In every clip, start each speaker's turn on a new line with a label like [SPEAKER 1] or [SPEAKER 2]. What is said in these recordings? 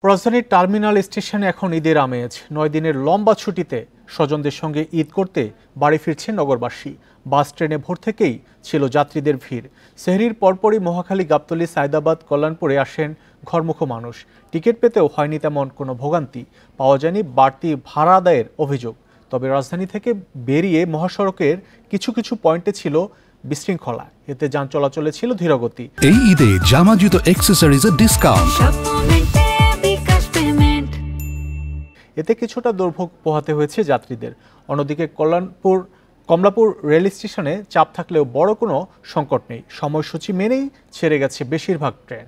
[SPEAKER 1] রাজধানীর টার্মিনাল স্টেশনে এখন ঈদের আমেজ। ৯ দিনের লম্বা ছুটিতে স্বজনদের সঙ্গে ঈদ করতে বাড়ি ফিরছেন নগরবাসী। বাস ট্রেনে ভোর থেকেই ছিল যাত্রীদের ভিড়। সেহরির পরপরই মহাখালী, গাবতলী, সায়দাবাদ, কল্যাণপুরে আসেন ঘরমুখো মানুষ। টিকিট পেতেও হয়নি তেমন কোনো ভোগান্তি। পাওয়া যায়নি বাড়তি ভাড়া আদায়ের অভিযোগ। তবে রাজধানী থেকে বেরিয়ে মহাসড়কের কিছু কিছু পয়েন্টে ছিল বিশৃঙ্খলা। এতে যান চলাচলে ছিল ধীরগতি।
[SPEAKER 2] এই ঈদে জামা জুতো অ্যাক্সেসরিজের ডিসকাউন্ট,
[SPEAKER 1] এতে কিছুটা দুর্ভোগ পোহাতে হয়েছে যাত্রীদের। অন্যদিকে কমলাপুর রেল স্টেশনে চাপ থাকলেও বড় কোনো সংকট নেই। সময়সূচি মেনেই ছেড়ে গেছে বেশিরভাগ ট্রেন।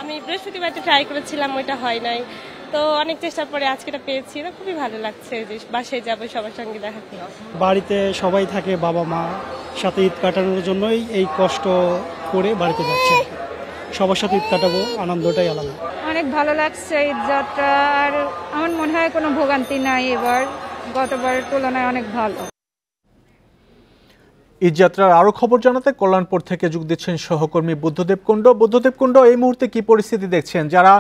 [SPEAKER 3] আমি বৃহস্পতিবারটা ট্রাই করেছিলাম, ওইটা হয় নাই, তো অনেক চেষ্টার পরে আজকেটা পেয়েছি। এটা খুবই ভালো লাগছে যে বাসায় যাবো, সবার সঙ্গে দেখা করব।
[SPEAKER 4] বাড়িতে সবাই থাকে, বাবা মা সাথে ঈদ কাটানোর জন্যই এই কষ্ট করে বাড়িতে যাচ্ছে। সবার সাথে ঈদ কাটাবো, আনন্দটাই আলাদা।
[SPEAKER 5] অনেক ভালো লাগছে ঈদ যাত্রা, আর আমার মনে হয় কোনো ভোগান্তি নাই এবার, গতবারের তুলনায় অনেক ভালো।
[SPEAKER 1] ঈদযাত্রার আরো খবর জানাতে কল্যাণপুর থেকে যোগ দিচ্ছেন সহকর্মী বুদ্ধদেব কুণ্ড। বুদ্ধদেব কুণ্ড, এই মুহূর্তে কি পরিস্থিতি দেখছেন? যারা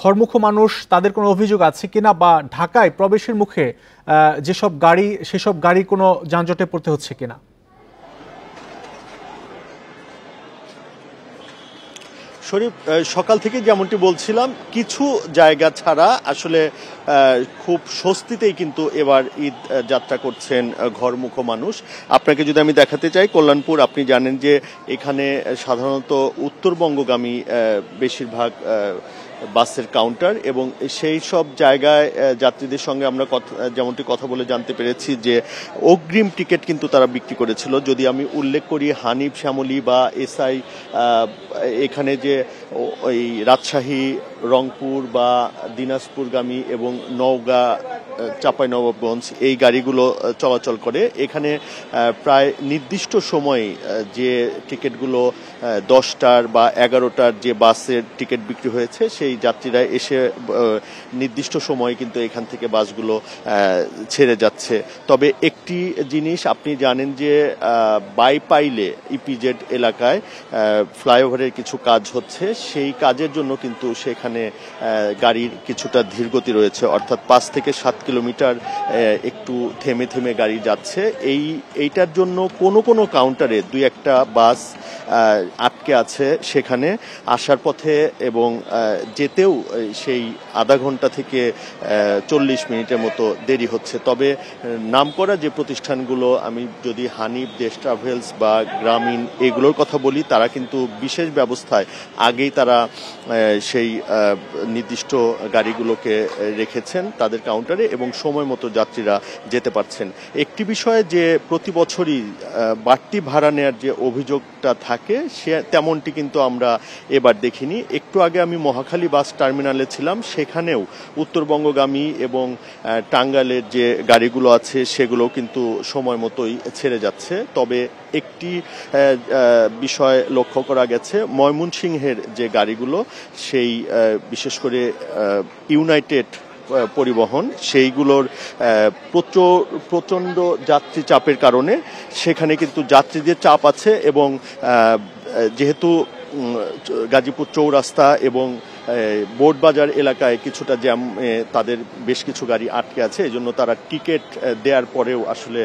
[SPEAKER 1] ঘরমুখো মানুষ, তাদের কোনো অভিযোগ আছে কিনা, বা ঢাকায় প্রবেশের মুখে যেসব গাড়ি, সেসব গাড়ি কোনো যানজটে পড়তে হচ্ছে কিনা?
[SPEAKER 6] শরীফ, সকাল থেকে যেমনটি বলছিলাম, কিছু জায়গা ছাড়া আসলে খুব স্বস্তিতেই কিন্তু এবার ঈদ যাত্রা করছেন ঘরমুখো মানুষ। আপনাকে যদি আমি দেখাতে চাই, কল্যাণপুর, আপনি জানেন যে এখানে সাধারণত উত্তরবঙ্গগামী বেশিরভাগ বাসের কাউন্টার, এবং সেই সব জায়গায় যাত্রীদের সঙ্গে আমরা যেমনটি কথা বলে জানতে পেরেছি যে অগ্রিম টিকিট কিন্তু তারা বিক্রি করেছিল। যদি আমি উল্লেখ করি হানিফ, শ্যামলী বা এসআই, এখানে যে ওই রাজশাহী, রংপুর বা দিনাজপুরগামী এবং নওগাঁ, চাঁপাইনবাবগঞ্জ এই গাড়িগুলো চলাচল করে, এখানে প্রায় নির্দিষ্ট সময়ে যে টিকিটগুলো 10টার বা 11টার যে বাসের টিকিট বিক্রি হয়েছে, সেই যাত্রীরা এসে নির্দিষ্ট সময়ে কিন্তু এখান থেকে বাসগুলো ছেড়ে যাচ্ছে। তবে একটি জিনিস আপনি জানেন যে বাইপাইলে ইপিজেড এলাকায় ফ্লাইওভারের কিছু কাজ হচ্ছে, সেই কাজের জন্য কিন্তু সেখানে গাড়ির কিছুটা ধীরগতি রয়েছে, অর্থাৎ 5 থেকে 7 কিলোমিটার একটু থেমে থেমে গাড়ি যাচ্ছে। এইটার জন্য কোনো কাউন্টারে 2-1টা বাস আটকে আছে সেখানে আসার পথে, এবং যেতেও সেই আধা ঘন্টা থেকে 40 মিনিটের মতো দেরি হচ্ছে। তবে নামকরা যে প্রতিষ্ঠানগুলো, আমি যদি হানিফ, দেশ ট্রাভেলস বা গ্রামীণ এগুলোর কথা বলি, তারা কিন্তু বিশেষ ব্যবস্থায় আগেই তারা সেই নির্দিষ্ট গাড়িগুলোকে রেখেছেন তাদের কাউন্টারে, এবং সময় মতো যাত্রীরা যেতে পারছেন। একটি বিষয় যে প্রতি বছরই বাড়তি ভাড়া নেওয়ার যে অভিযোগটা থাকে, সে তেমনটি কিন্তু আমরা এবার দেখিনি। একটু আগে আমি মহাখালী বাস টার্মিনালে ছিলাম, সেখানেও উত্তরবঙ্গগামী এবং টাঙ্গাইলের যে গাড়িগুলো আছে সেগুলো কিন্তু সময় মতোই ছেড়ে যাচ্ছে। তবে একটি বিষয় লক্ষ্য করা গেছে, ময়মনসিংহের যে গাড়িগুলো, সেই বিশেষ করে ইউনাইটেড পরিবহন, সেইগুলোর প্রচণ্ড যাত্রী চাপের কারণে সেখানে কিন্তু যাত্রীদের চাপ আছে, এবং যেহেতু গাজীপুর চৌরাস্তা এবং বোর্ডবাজার এলাকায় কিছুটা জ্যাম, তাদের বেশ কিছু গাড়ি আটকে আছে, এজন্য তারা টিকিট দেওয়ার পরেও আসলে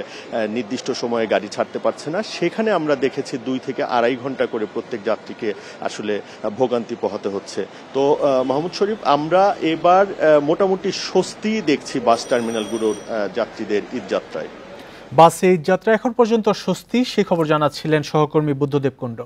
[SPEAKER 6] নির্দিষ্ট সময়ে গাড়ি ছাড়তে পারছে না। সেখানে আমরা দেখেছি 2 থেকে 2.5 ঘন্টা করে প্রত্যেক যাত্রীকে আসলে ভোগান্তি পোহাতে হচ্ছে। তো মাহমুদ শরীফ, আমরা এবার মোটামুটি স্বস্তি দেখছি বাস টার্মিনালগুলোর যাত্রীদের ঈদ যাত্রায়।
[SPEAKER 1] বাসে ঈদ যাত্রা এখন পর্যন্ত স্বস্তি, সে খবর জানাচ্ছিলেন সহকর্মী বুদ্ধদেব কুণ্ড।